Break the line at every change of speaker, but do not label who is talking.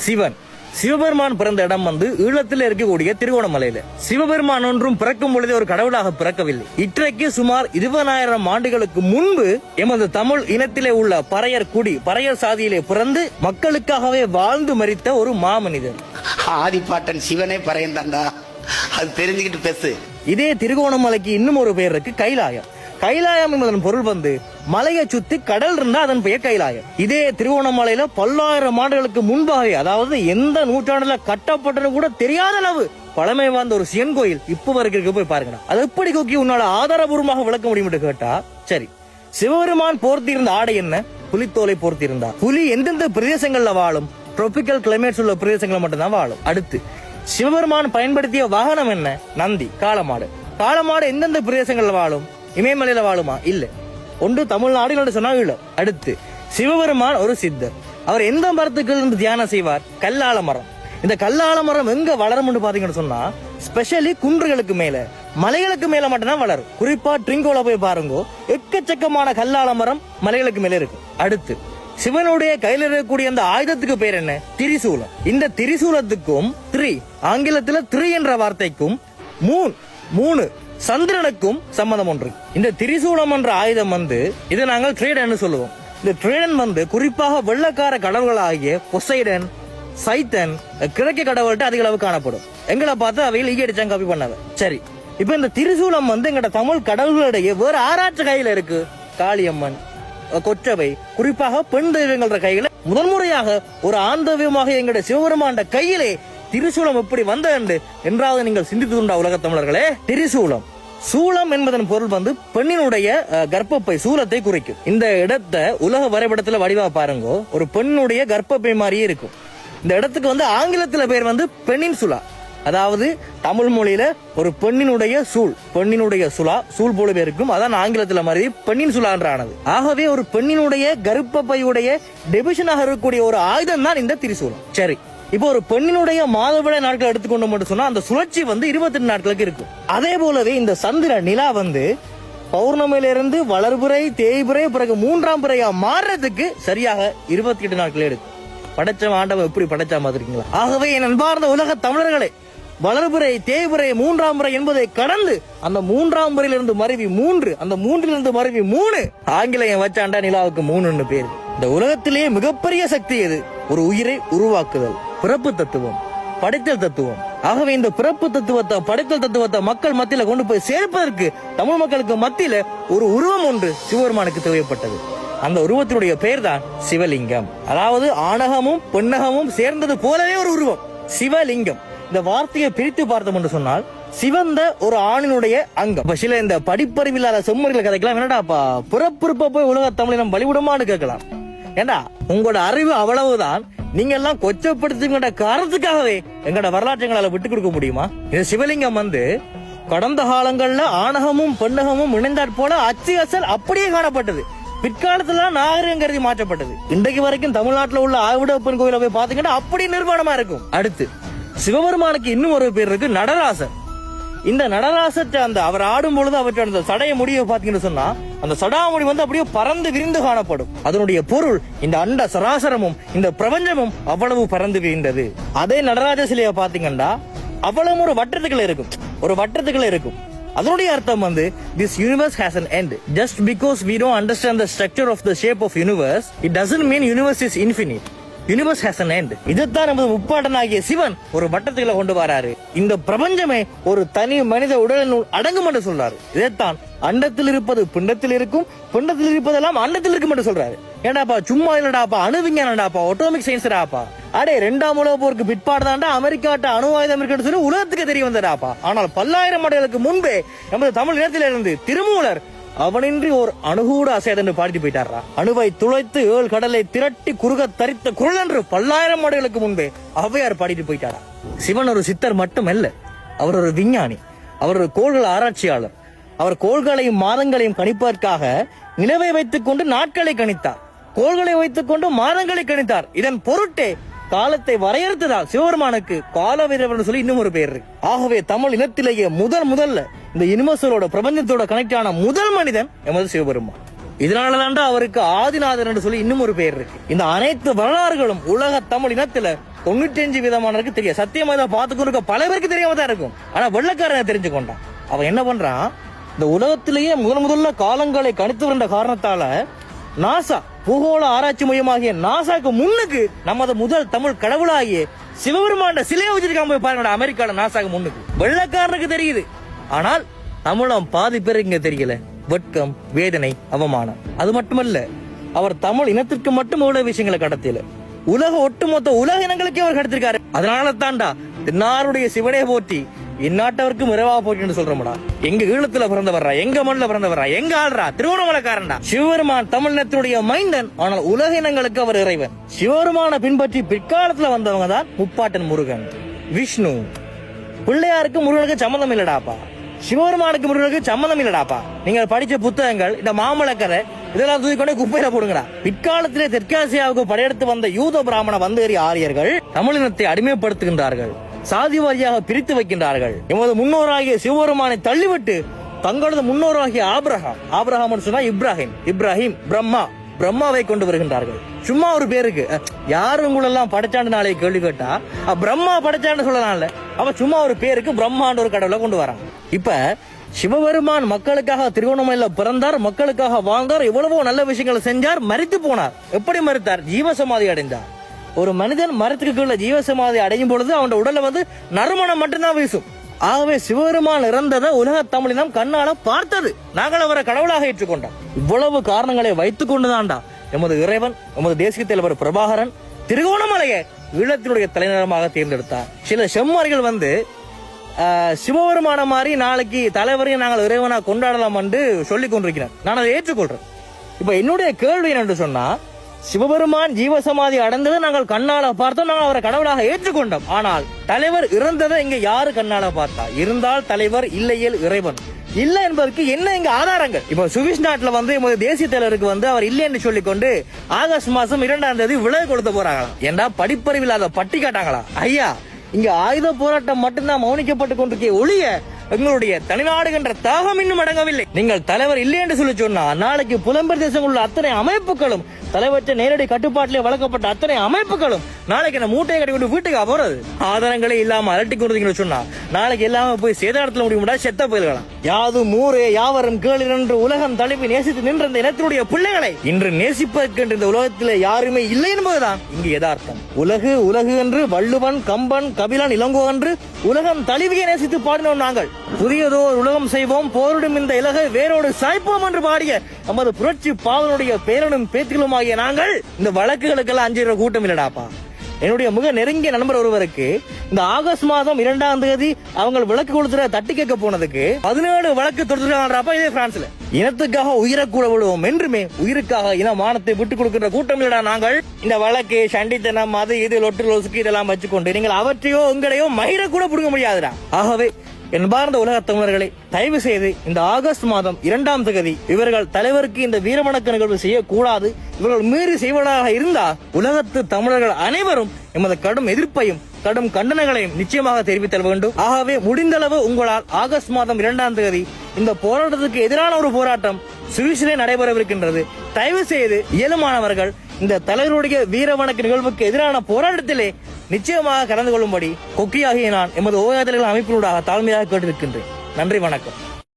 சிவன். சிவபெருமான் பிறந்த இடம் ஈழத்தில் இருக்கக்கூடிய திருகோணமலையில. சிவபெருமான் ஒன்றும் பிறக்கும் பொழுதே ஒரு கடவுளாக பிறக்கவில்லை. இன்றைக்கு சுமார் 20,000 ஆண்டுகளுக்கு முன்பு எமது தமிழ் இனத்திலே உள்ள பறையர் சாதியிலே பிறந்து மக்களுக்காகவே வாழ்ந்து மரித்த ஒரு மாமனிதர்.
ஆதிப்பாட்டன் சிவனே பறையன்தான்டா, அது தெரிஞ்சுக்கிட்டு பேசு.
இதே திருகோணமலைக்கு இன்னும் ஒரு பெயர் இருக்கு, கைலாயம். கைலாயம் என்பதன் பொருள் மலையை சுத்தி கடல் இருந்தா அதன் பெயர் கைலாயம். இதே திருவோணமலையில 10,000 ஆண்டுகளுக்கு முன்பாகவே, அதாவது எந்த நூற்றாண்டுல கட்டப்பட்டது கூட தெரியாத அளவு பழமை வாய்ந்த ஒரு சிவன் கோயில் இப்ப வரைக்கும் போய் பாருங்க. அது எப்படி கொக்கி உன்னால ஆதாரபூர்வமாக விளக்க முடியும் என்று கேட்டா, சரி, சிவபெருமான் போர்த்தியிருந்த ஆடை என்ன? புலித்தோலை போர்த்தியிருந்தார். புலி எந்தெந்த பிரதேசங்கள்ல வாழும்? டிராபிக்கல் கிளைமேட்ஸ் உள்ள பிரதேசங்களை மட்டும்தான் வாழும். அடுத்து சிவபெருமான் பயன்படுத்திய வாகனம் என்ன? நந்தி, காளமாடு. காளமாடு எந்தெந்த பிரதேசங்கள்ல வாழும்? இமயமலையில வாழுமா? இல்ல, ஒன்று தமிழ்நாடு சொன்னா ஈழம். அடுத்து சிவபெருமான் ஒரு சித்தர். அவர் எந்த மரத்துக்கு இருந்து தியானம் செய்வார்? கல்லால மரம். இந்த கல்லால மரம் எங்க வளரும் பாத்தீங்கன்னு சொன்னா, ஸ்பெஷலி குன்றுகளுக்கு மேல, மலைகளுக்கு மேல மட்டும்தான் வளரும். குறிப்பா ட்ரிங்கோல போய் பாருங்க, எக்கச்சக்கமான கல்லால மரம் மலைகளுக்கு மேல இருக்கு. அடுத்து சிவனுடைய கையில் இருக்கக்கூடிய அந்த ஆயுதத்துக்கு பேர் என்ன? திரிசூலம். இந்த திரிசூலத்துக்கும் ஆங்கிலத்துல த்ரீ என்ற வார்த்தைக்கும் மூணு சந்திரனுக்கும் சம்பந்தம் ஒன்று. இந்த திரிசூலம் என்ற ஆயுதம் இதை நாங்கள் ட்ரேடன் சொல்லுவோம். இந்த ட்ரேடன் குறிப்பாக வெள்ளக்கார கடவுள்களாகிய பொசைடன், சைத்தன், கிழக்கு கடவுள்கிட்ட அதிக அளவு காணப்படும். எங்களை பார்த்து அவையில் ஈகடிச்சாங்க, காப்பி பண்ணாங்க. சரி, இப்ப இந்த திரிசூலம் எங்கட தமிழ் கடவுள்களிடையே வேற ஆராய்ச்சி கையில இருக்கு. காளியம்மன், கொற்றவை, குறிப்பாக பெண் தெய்வங்கள கையில முதன்முறையாக ஒரு ஆண் தெய்வமாக எங்கட சிவபெருமான் கையிலே திரிசூலம் எப்படி வந்தது என்றாவது நீங்கள் சிந்தித்துண்டா உலக தமிழர்களே? திரிசூலம், சூலம் என்பதன் பொருள் பெண்ணினுடைய கர்ப்பப்பை, சூலத்தை குறிக்கும். இந்த இடத்தை உலக வரைபடத்துல வடிவா பாருங்க, ஒரு பெண்ணுடைய கர்ப்பப்பை மாதிரியே இருக்கும். இந்த இடத்துக்கு ஆங்கிலத்துல பேர் பெண்ணின் சுலா. அதாவது தமிழ் மொழியில ஒரு பெண்ணினுடைய சூல் போலவே இருக்கும். அதான் ஆங்கிலத்துல மாதிரி பெண்ணின் சுலான்றானது. ஆகவே ஒரு பெண்ணினுடைய கர்ப்பப்பையுடைய டெபிஷனாக இருக்கக்கூடிய ஒரு ஆயுதம் தான் இந்த திரிசூலம். சரி, இப்போ ஒரு பெண்ணினுடைய மாதவிடாய் நாட்கள் எடுத்துக்கொண்டு மட்டும் சொன்னா அந்த சுழற்சி 28 நாட்களுக்கு இருக்கும். அதே போலவே இந்த சந்திர நிலா பௌர்ணமியில இருந்து வளர்புரை, தேய்புரை, பிறகு 3ஆம் பிறையா மாறுறதுக்கு சரியாக 28 நாட்கள் எடுக்கும். படைச்ச ஆண்டவன் எப்படி படைச்சா மாதிரிங்களா? ஆகவே என் அன்பார்ந்த உலக தமிழர்களே, வளர்புரை, தேய்புரை, 3ஆம் முறை என்பதை கடந்து அந்த 3ஆம் முறையிலிருந்து மருவி 3, அந்த 3லிருந்து மருவி 3, ஆங்கிலேயம் வச்சாண்டா நிலாவுக்கு 3 பேர். இந்த உலகத்திலேயே மிகப்பெரிய சக்தி எது? ஒரு உயிரை உருவாக்குதல், பிறப்பு தத்துவம், படைத்தல் தத்துவம். ஆகவே இந்த பிறப்பு தத்துவத்தை, படைத்தல் தத்துவத்தை மக்கள் மத்தியில கொண்டு போய் சேர்ப்பதற்கு தமிழ் மக்களுக்கு மத்தியில ஒரு உருவம் ஒன்று சிவபெருமானுக்கு தேவைப்பட்டது. அந்த உருவத்தினுடைய பெயர் தான் சிவலிங்கம். அதாவது ஆணகமும் பெண்ணகமும் சேர்ந்தது போலவே ஒரு உருவம், சிவலிங்கம். இந்த வார்த்தையை பிரித்து பார்த்தோம் என்று சொன்னால் சிவந்த ஒரு ஆணினுடைய அங்கம். சில இந்த படிப்பறிவில்லாத செம்மொழிகளை கதைக்கலாம், என்னடாப்பா பிறப்புறுப்ப போய் உலக தமிழினம் பலிவிடுமான்னு கேட்கலாம். ஏண்டா உங்களோட அறிவு அவ்வளவுதான், நீங்க எல்லாம் கொச்சப்படுத்துங்கிற காரணத்துக்காகவே எங்கட வரலாற்றுகளால விட்டு கொடுக்க முடியுமா? இந்த சிவலிங்கம் கடந்த காலங்கள்ல ஆணகமும் பெண்ணகமும் இணைந்தாற் போல அச்சு அசல் அப்படியே காணப்பட்டது. பிற்காலத்துல நாகரிகம் கருதி மாற்றப்பட்டது. இன்றைக்கு வரைக்கும் தமிழ்நாட்டில் உள்ள ஆவிடப்பன் கோயில போய் பாத்தீங்கன்னா அப்படி நிர்மாணமா இருக்கும். அடுத்து சிவபெருமானுக்கு இன்னும் ஒரு பேர் இருக்கு, நடராசர். இந்த நடராசர் அவர் ஆடும் பொழுது அவற்றை அந்த சடைய முடிவை பாத்தீங்கன்னு சொன்னா அந்த சடாமுடி அப்படியே பறந்து விரிந்து காணப்படும். அதனுடைய பொருள் இந்த அண்ட சராசரமும் இந்த பிரபஞ்சமும் அவ்வளவு பறந்து விரிந்தது. அதே நடராஜ சிலையை பாத்தீங்கன்னா அவ்வளவு ஒரு வட்டத்துக்குள்ள இருக்கும். அதனுடைய அர்த்தம் this universe has an end. Just because we don't understand the structure of the shape of universe, it doesn't mean universe is infinite. Universe has an end. இதைத்தான் நமது முப்பாட்டனாகிய சிவன் ஒரு வட்டத்துல கொண்டு வராரு. இந்த பிரபஞ்சமே ஒரு தனி மனித உடலினுள் அடங்கும் என்று சொல்றாரு. இதைத்தான் அண்டத்தில் இருப்பது பிண்டத்தில் இருக்கும், பிண்டத்தில் இருப்பதெல்லாம் அண்டத்தில் இருக்கும் என்று சொல்றாரு. ஏண்டாப்பா சும்மா இல்லடாப்பா, அணு விஞ்ஞானடாப்பா, ஆட்டோமிக் சயின்ஸ்டாப்பா. அடே 2ஆம் உலக போருக்கு பிற்பாடுதாண்டா அமெரிக்காட்ட அணு ஆயுதம் இருக்குன்னு சொல்லி உலகத்துக்கு தெரிய வந்தடாப்பா. ஆனால் 10,000 ஆண்டுகளுக்கு முன்பே நமது தமிழ் நிலத்திலிருந்து திருமூலர் அவனின்றி ஒரு அணுகூட அசையதென்று பாடிட்டு போயிட்டாரா. அணுவை துளைத்து 7 கடலை திரட்டி குறுக தரித்த குரல் என்று 10,000 ஆண்டுகளுக்கு முன்பே ஔவையார் பாடிட்டு போயிட்டாரா. சிவன் ஒரு சித்தர் மட்டுமல்ல, அவர் ஒரு விஞ்ஞானி, அவர் ஒரு கோள்கள் ஆராய்ச்சியாளர். அவர் கோள்களையும் மாதங்களையும் கணிப்பதற்காக நிலவை வைத்துக் கொண்டு நாட்களை கணித்தார், கோள்களை வைத்துக் கொண்டு மாதங்களை கணித்தார். இதன் பொருட்டே காலத்தை வரையறுத்ததால் சிவபெருமானுக்கு காலவீரர் சொல்லி இன்னும் ஒரு பேர் இருக்கு. ஆகவே தமிழ் இனத்திலேயே முதல்ல இந்த யூனிவர்சலோட பிரபஞ்சத்தோட கனெக்ட் ஆன முதல் மனிதன் எமது சிவபெருமான். இதனாலதான்டா அவருக்கு ஆதிநாதன் என்று சொல்லி இன்னும் ஒரு பெயர் இருக்கு. இந்த அனைத்து வரலாறுகளும் உலக தமிழ் இனத்துல 95% தெரியும். சத்தியமா இதை பார்த்துக்கொண்டு பல பேருக்கு தெரியாம தான் இருக்கும். ஆனா வெள்ளக்காரன் தெரிஞ்சுக்கொண்டான். அவன் என்ன பண்றான், இந்த உலகத்திலேயே முதல்ல காலங்களை கணித்து வந்த காரணத்தால நாசா பூகோள ஆராய்ச்சி மையமாகிய நாசாக்கு முன்னுக்கு நமது முதல் தமிழ் கடவுளாகிய சிவபெருமான சிலையை வச்சிருக்காம போய் பாருங்க. அமெரிக்கால நாசாக்கு முன்னுக்கு வெள்ளக்காரனுக்கு தெரியுது. ஆனால் தமிழம் பாதி பேருக்கு இங்க தெரியல. வெட்கம், வேதனை, அவமானம். அது மட்டுமல்ல, அவர் தமிழ் இனத்திற்கு மட்டும் இவ்வளவு விஷயங்களை கடத்தியல, உலக ஒட்டுமொத்த உலக இனங்களுக்கே அவர் கடத்திருக்காரு. அதனால தாண்டா தென்னாருடைய சிவனே போற்றி இந்நாட்டவருக்கும் இரவா போட்டின்னு சொல்றோம்டா. எங்க ஈழத்துல பிறந்தவர்றா, எங்க மண்ணில் பிறந்தவர்றா, எங்க ஆள்றா, திருவண்ணாமலைக்காரன்டா. சிவபெருமான் தமிழினத்தினுடைய மைந்தன். ஆனால் உலக இனங்களுக்கு அவர் இறைவன். சிவபெருமான பின்பற்றி பிற்காலத்துல வந்தவங்க தான் முப்பாட்டன் முருகன், விஷ்ணு. பிள்ளையாருக்கு முருகனுக்கு சம்மந்தம் இல்லடாப்பா, சிவபெருமானுக்கு முருகனுக்கு சம்மந்தம் இல்லடாப்பா. நீங்க படிச்ச புத்தகங்கள், இந்த மாமலக்கரை இதெல்லாம் தூக்கிக்கொண்டே குப்பையில போடுங்கடா. பிற்காலத்திலே தெற்காசியாவுக்கு படையெடுத்து வந்த யூத பிராமண வந்தேறி ஆரியர்கள் தமிழினத்தை அடிமைப்படுத்துகின்றார்கள், சாதி வாரியாக பிரித்து வைக்கின்றார்கள். எமது முன்னோராகிய சிவபெருமானை தள்ளிவிட்டு தங்களது முன்னோராகிய ஆபிரகாம் சொன்னா இப்ராஹிம் பிரம்மாவை கொண்டு வருகின்றார்கள். சும்மா ஒரு பேருக்கு யாரு உங்களெல்லாம் படைச்சாண்டு நாளைக்கு கேள்வி கேட்டா பிரம்மா படைச்சாண்டு சொல்லலாம்ல. அவ சும்மா ஒரு பேருக்கு பிரம்மாண்ட ஒரு கடவுளை கொண்டு வரான். இப்ப சிவபெருமான் மக்களுக்காக திருவண்ணாமலையில பிறந்தார், மக்களுக்காக வாழ்ந்தார், எவ்வளவோ நல்ல விஷயங்களை செஞ்சார், மரித்து போனார். எப்படி மரித்தார்? ஜீவசமாதி அடைந்தார். ஒரு மனிதன் மரத்துக்கு கீழே ஜீவசமாதி அடையும் பொழுது அவன் உடல்ல நறுமணம் மட்டும்தான் வீசும். ஆகவே சிவபெருமான் இறந்ததை உலக தமிழினம் கண்ணால பார்த்தது. நாங்கள் அவரை கடவுளாக ஏற்றுக்கொண்டோம். இவ்வளவு காரணங்களை வைத்துக் கொண்டுதான்டா எமது இறைவன், எமது தேசிய தலைவர் பிரபாகரன் திருகோணமலையை ஈழத்தினுடைய தலைநகரமாக தேர்ந்தெடுத்தார். சில செம்மறிகள் சிவபெருமான மாதிரி நாளைக்கு தலைவரையும் நாங்கள் இறைவனா கொண்டாடலாம் என்று சொல்லிக் கொண்டிருக்கிறேன். நான் அதை ஏற்றுக்கொள்றேன். இப்ப என்னுடைய கேள்வி என்னென்று சொன்னா, சிவபெருமான் ஜீவசமாதி அடைந்ததை நாங்கள் கண்ணால பார்த்தோம், நாங்கள் அவரை கடவுளாக ஏற்றுக்கொண்டோம். ஆனால் தலைவர் இறந்ததை இங்க யாரு கண்ணால பார்த்தா? இருந்தால் தலைவர், இல்லையேல் இறைவன். இல்ல என்பதற்கு என்ன இங்க ஆதாரங்கள்? இப்ப சுவிஸ் நாட்டுல தேசிய தலைவருக்கு அவர் இல்லை என்று சொல்லிக்கொண்டு ஆகஸ்ட் மாசம் 2ஆம் தேதி விலகு கொடுத்த போறாங்களா? ஏண்டா படிப்பறிவில்லாத பட்டி காட்டாங்களா? ஐயா, இங்க ஆயுத போராட்டம் மட்டும்தான் மௌனிக்கப்பட்டு கொண்டிருக்கே ஒழிய எங்களுடைய தனிநாடுகின்ற தாகம் இன்னும் அடங்கவில்லை. நீங்கள் தலைவர் இல்லை என்று சொல்லி சொன்னா நாளைக்கு புலம்பெயர் தேசங்கள் உள்ள அத்தனை அமைப்புகளும், தலைவற்ற நேரடி கட்டுப்பாட்டிலே வழங்கப்பட்ட அத்தனை அமைப்புகளும் நாளைக்கு என்ன மூட்டையை கட்டி வீட்டுக்கு போறது? ஆதாரங்களே இல்லாம அலட்டி கொண்டு சொன்னா நாளைக்கு எல்லாமே போய் சேதாரத்தில் முடியும், செத்த போயிருக்கலாம். யாதும் ஊரே யாவரும் கேளு என்று உலகம் தழுவி நேசித்து நின்ற இந்த இனத்தினுடைய பிள்ளைகளை இன்று நேசிப்பதற்கு இந்த உலகத்திலே யாருமே இல்லை என்பதுதான் இங்கு யதார்த்தம். உலகு என்று வள்ளுவன், கம்பன், கபிலன், இளங்கோ என்று உலகம் தழுவிய நேசித்து பாடினோம் நாங்கள். புதியதோர் உலகம் செய்வோம், போரிடும் இந்த இலகை வேரோடு சாய்ப்போம் என்று பாடிய நமது புரட்சி பாவனுடைய பேரனும் பேத்திகளும் ஆகிய நாங்கள் இந்த வழக்குகளுக்கெல்லாம் அஞ்சுகிற கூட்டம் இல்லடாப்பா. என்னுடைய மிக நெருங்கிய நண்பர் ஒருவருக்கு இந்த ஆகஸ்ட் மாதம் 2ஆம் தேதி அவங்க விளக்கு கொடுத்துற தட்டி கேட்க போனதுக்கு 17 வழக்கு தொடுத்துறாப்பா. இதே பிரான்ஸ்ல இனத்துக்காக உயிரை கூட விடுவோம் என்றுமே உயிருக்காக இனமானத்தை விட்டுக் கொடுக்கின்ற கூட்டம் இல்லடா நாங்கள். இந்த வழக்கு, சண்டித்தனம், அது இது லொட்டு லொசுக்கு இதெல்லாம் வச்சுக்கொண்டு நீங்கள் அவற்றையோ உங்களையோ மயிர கூட புடுங்க முடியாதுடா. ஆகவே என்பார்ந்த உலக தமிழர்களை தயவு செய்து இந்த ஆகஸ்ட் மாதம் 2ஆம் தேதி இவர்கள் தலைவருக்கு இந்த வீரவணக்க நிகழ்வு செய்யக்கூடாது. இவர்கள் மீறி செய்வதாக இருந்தால் உலகத்து தமிழர்கள் அனைவரும் எமது கடும் எதிர்ப்பையும் கடும் கண்டனங்களையும் நிச்சயமாக தெரிவித்தல் வேண்டும். ஆகவே முடிந்தளவு உங்களால் ஆகஸ்ட் மாதம் 2ஆம் தேதி இந்த போராட்டத்துக்கு எதிரான ஒரு போராட்டம் சுவிஸிலே நடைபெறவிருக்கின்றது. தயவு செய்து இயலுமானவர்கள் இந்த தலைவருடைய வீரவணக்க நிகழ்வுக்கு எதிரான போராட்டத்திலே நிச்சயமாக கலந்து கொள்ளும்படி கொக்கியாகிய நான் எமது ஓயாதல்கள் அமைப்பினூடாக தாழ்மையாக கேட்டிருக்கின்றேன். நன்றி, வணக்கம்.